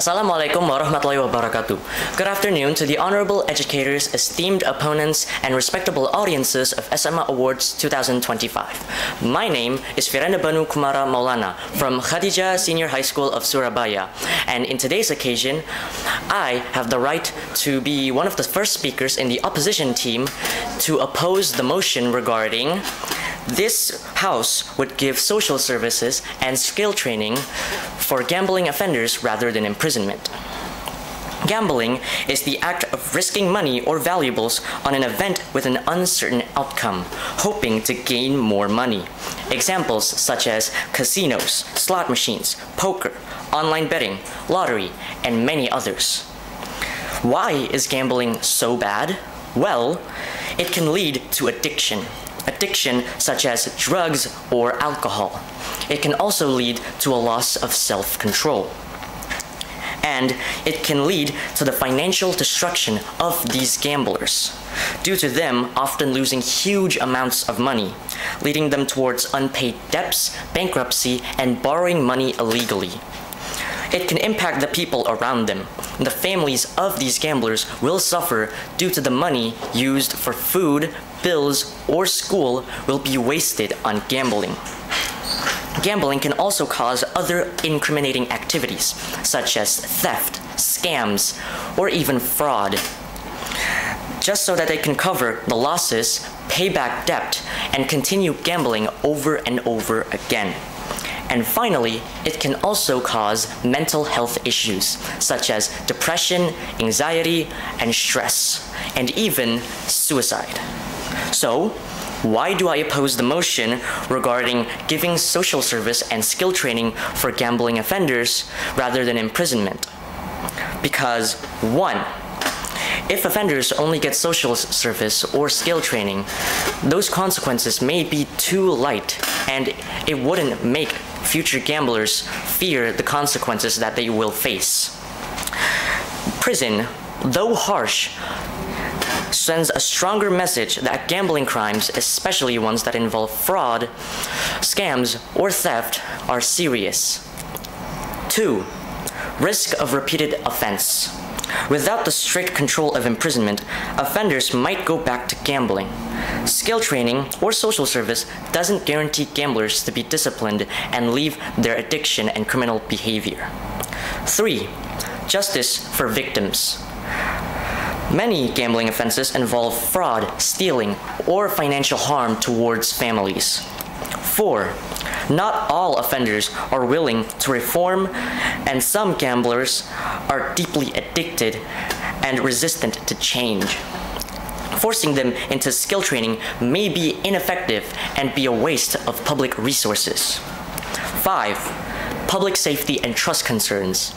Assalamualaikum warahmatullahi wabarakatuh. Good afternoon to the honorable educators, esteemed opponents, and respectable audiences of SMA Awards 2025. My name is Firenda Bhanu Kumara Maulana from Khadijah Senior High School of Surabaya, and in today's occasion, I have the right to be one of the first speakers in the opposition team to oppose the motion regarding this house would give social services and skill training for gambling offenders rather than imprisonment. Gambling is the act of risking money or valuables on an event with an uncertain outcome, hoping to gain more money. Examples such as casinos, slot machines, poker, online betting, lottery, and many others. Why is gambling so bad? Well, it can lead to addiction such as drugs or alcohol. It can also lead to a loss of self-control. And it can lead to the financial destruction of these gamblers, due to them often losing huge amounts of money, leading them towards unpaid debts, bankruptcy, and borrowing money illegally. It can impact the people around them. The families of these gamblers will suffer due to the money used for food, bills, or school will be wasted on gambling. Gambling can also cause other incriminating activities, such as theft, scams, or even fraud, just so that they can cover the losses, pay back debt, and continue gambling over and over again. And finally, it can also cause mental health issues, such as depression, anxiety, and stress, and even suicide. So, why do I oppose the motion regarding giving social service and skill training for gambling offenders rather than imprisonment? Because 1. If offenders only get social service or skill training, those consequences may be too light, and it wouldn't make future gamblers fear the consequences that they will face. Prison, though harsh, sends a stronger message that gambling crimes, especially ones that involve fraud, scams, or theft, are serious. 2. Risk of repeated offense. Without the strict control of imprisonment, offenders might go back to gambling. Skill training or social service doesn't guarantee gamblers to be disciplined and leave their addiction and criminal behavior. 3. Justice for victims. Many gambling offenses involve fraud, stealing, or financial harm towards families. 4. Not all offenders are willing to reform, and some gamblers are deeply addicted and resistant to change. Forcing them into skill training may be ineffective and be a waste of public resources. 5. Public safety and trust concerns.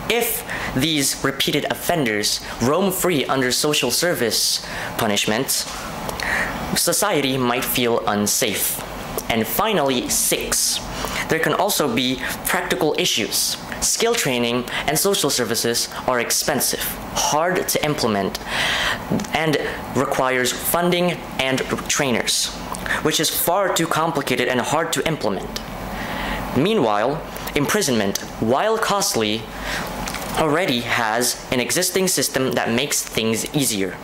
If these repeated offenders roam free under social service punishments, society might feel unsafe. And finally, 6. There can also be practical issues. Skill training and social services are expensive, hard to implement, and requires funding and trainers, which is far too complicated and hard to implement. Meanwhile, imprisonment, while costly, already has an existing system that makes things easier.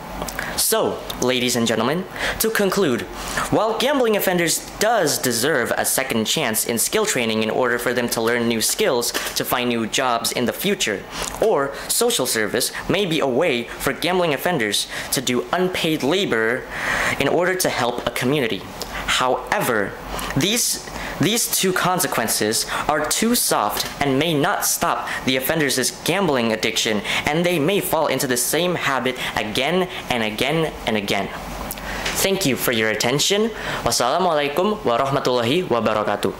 So, ladies and gentlemen, to conclude, while gambling offenders does deserve a second chance in skill training in order for them to learn new skills to find new jobs in the future, or social service may be a way for gambling offenders to do unpaid labor in order to help a community. However, these two consequences are too soft and may not stop the offenders' gambling addiction, and they may fall into the same habit again and again and again. Thank you for your attention. Wassalamualaikum warahmatullahi wabarakatuh.